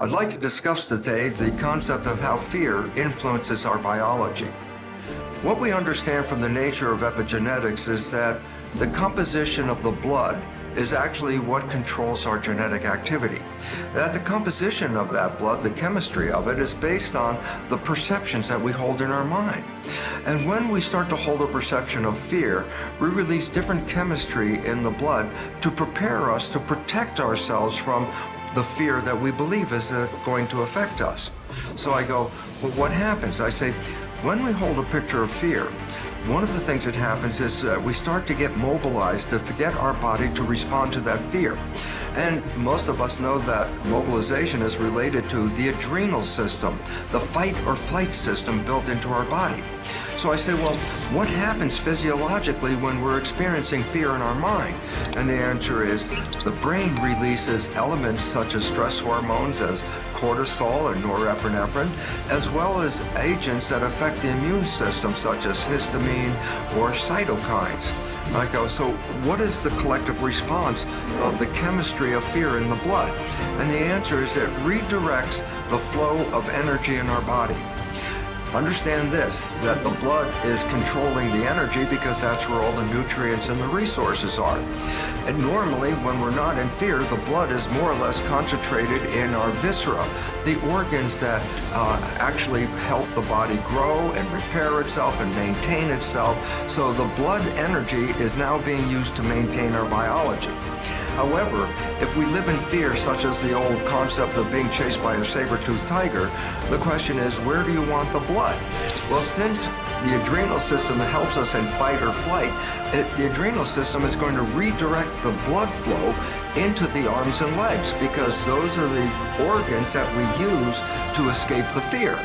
I'd like to discuss today the concept of how fear influences our biology. What we understand from the nature of epigenetics is that the composition of the blood is actually what controls our genetic activity. That the composition of that blood, the chemistry of it, is based on the perceptions that we hold in our mind. And when we start to hold a perception of fear, we release different chemistry in the blood to prepare us to protect ourselves from the fear that we believe is going to affect us. So I go, well, what happens? I say, when we hold a picture of fear, one of the things that happens is we start to get mobilized to get our body to respond to that fear. And most of us know that mobilization is related to the adrenal system, the fight or flight system built into our body. So I say, well, what happens physiologically when we're experiencing fear in our mind? And the answer is the brain releases elements such as stress hormones as cortisol and norepinephrine, as well as agents that affect the immune system such as histamine or cytokines. I go, so what is the collective response of the chemistry of fear in the blood? And the answer is it redirects the flow of energy in our body. Understand this, that the blood is controlling the energy because that's where all the nutrients and the resources are. And normally, when we're not in fear, the blood is more or less concentrated in our viscera, the organs that actually help the body grow and repair itself and maintain itself. So the blood energy is now being used to maintain our biology. However, if we live in fear, such as the old concept of being chased by a saber-toothed tiger, the question is, where do you want the blood? Well, since the adrenal system helps us in fight or flight, the adrenal system is going to redirect the blood flow into the arms and legs because those are the organs that we use to escape the fear.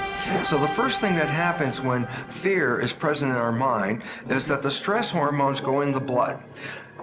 So the first thing that happens when fear is present in our mind is that the stress hormones go in the blood.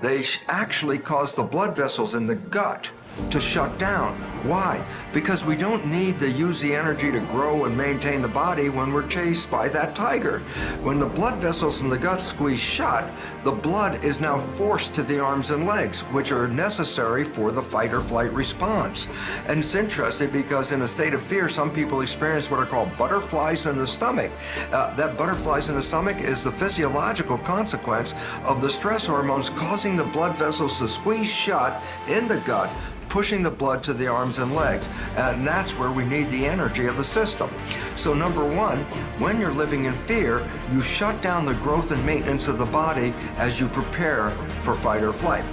They actually cause the blood vessels in the gut to shut down. Why? Because we don't need to use the energy to grow and maintain the body when we're chased by that tiger. When the blood vessels in the gut squeeze shut, the blood is now forced to the arms and legs, which are necessary for the fight or flight response. And it's interesting because in a state of fear, some people experience what are called butterflies in the stomach. That butterflies in the stomach is the physiological consequence of the stress hormones causing the blood vessels to squeeze shut in the gut, pushing the blood to the arms and legs, and that's where we need the energy of the system. So number one, when you're living in fear, you shut down the growth and maintenance of the body as you prepare for fight or flight.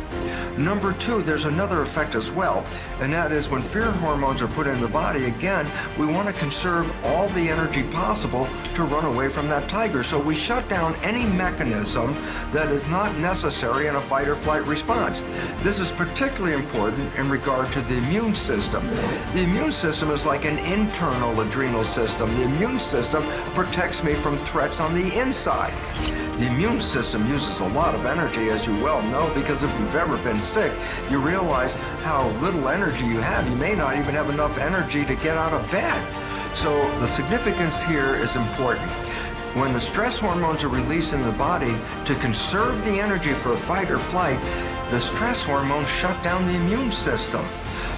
Number two, there's another effect as well, and that is when fear hormones are put in the body, again, we want to conserve all the energy possible to run away from that tiger. So we shut down any mechanism that is not necessary in a fight or flight response. This is particularly important in regard to the immune system. The immune system is like an internal adrenal system. The immune system protects me from threats on the inside. The immune system uses a lot of energy, as you well know, because if you've ever been sick, you realize how little energy you have. You may not even have enough energy to get out of bed. So the significance here is important. When the stress hormones are released in the body to conserve the energy for fight or flight, the stress hormones shut down the immune system.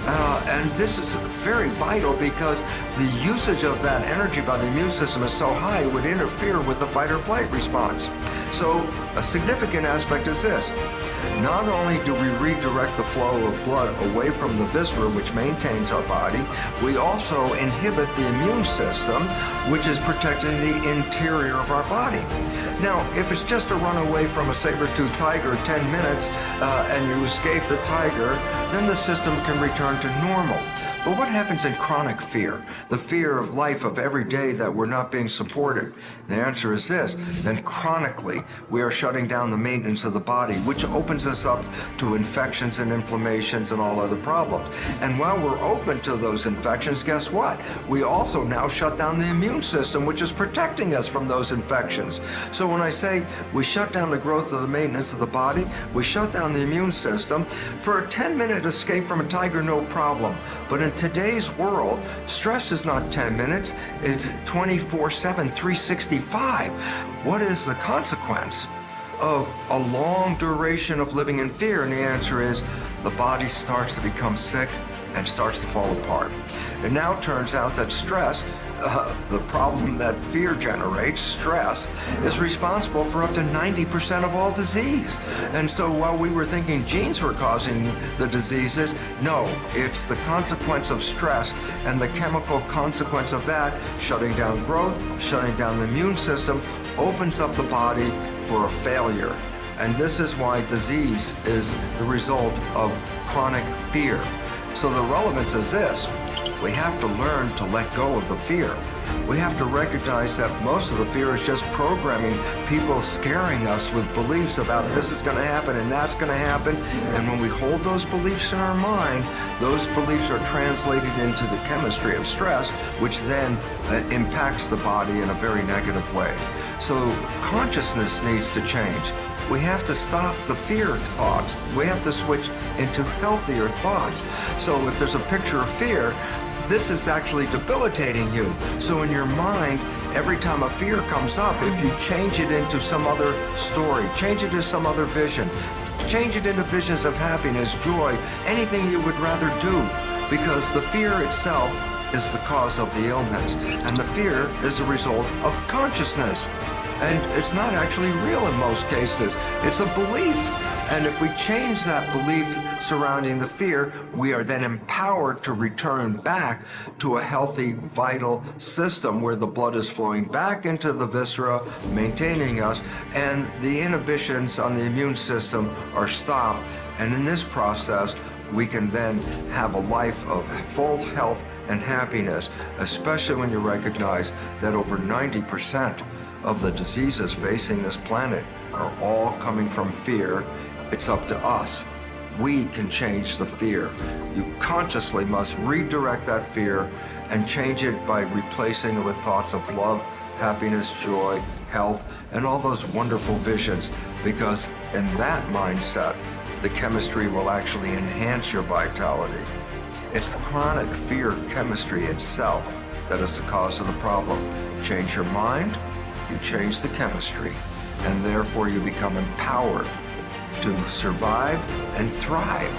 And this is very vital because the usage of that energy by the immune system is so high it would interfere with the fight or flight response. So a significant aspect is this. Not only do we redirect the flow of blood away from the viscera, which maintains our body, we also inhibit the immune system, which is protecting the interior of our body. Now, if it's just a run away from a saber-toothed tiger 10 minutes and you escape the tiger, then the system can return to normal. But what happens in chronic fear, the fear of life of every day that we're not being supported? The answer is this, then chronically we are shutting down the maintenance of the body, which opens us up to infections and inflammations and all other problems. And while we're open to those infections, guess what? We also now shut down the immune system, which is protecting us from those infections. So when I say we shut down the growth of the maintenance of the body, we shut down the immune system, for a 10-minute escape from a tiger, no problem. But in today's world, stress is not 10 minutes, it's 24/7, 365. What is the consequence of a long duration of living in fear? And the answer is the body starts to become sick and starts to fall apart. It now turns out that stress, the problem that fear generates, stress, is responsible for up to 90% of all disease. And so while we were thinking genes were causing the diseases, no, it's the consequence of stress and the chemical consequence of that, shutting down growth, shutting down the immune system, opens up the body for a failure. And this is why disease is the result of chronic fear. So the relevance is this: we have to learn to let go of the fear. We have to recognize that most of the fear is just programming, people scaring us with beliefs about this is going to happen and that's going to happen. And when we hold those beliefs in our mind, those beliefs are translated into the chemistry of stress, which then impacts the body in a very negative way. So consciousness needs to change. We have to stop the fear thoughts. We have to switch into healthier thoughts. So if there's a picture of fear, this is actually debilitating you. So in your mind, every time a fear comes up, if you change it into some other story, change it to some other vision, change it into visions of happiness, joy, anything you would rather do, because the fear itself is the cause of the illness, and the fear is a result of consciousness. And it's not actually real in most cases. It's a belief. And if we change that belief surrounding the fear, we are then empowered to return back to a healthy, vital system where the blood is flowing back into the viscera, maintaining us, and the inhibitions on the immune system are stopped. And in this process, we can then have a life of full health and happiness, especially when you recognize that over 90% of the diseases facing this planet are all coming from fear. It's up to us. We can change the fear. You consciously must redirect that fear and change it by replacing it with thoughts of love, happiness, joy, health, and all those wonderful visions, because in that mindset, the chemistry will actually enhance your vitality. It's chronic fear chemistry itself that is the cause of the problem. Change your mind, you change the chemistry, and therefore you become empowered to survive and thrive.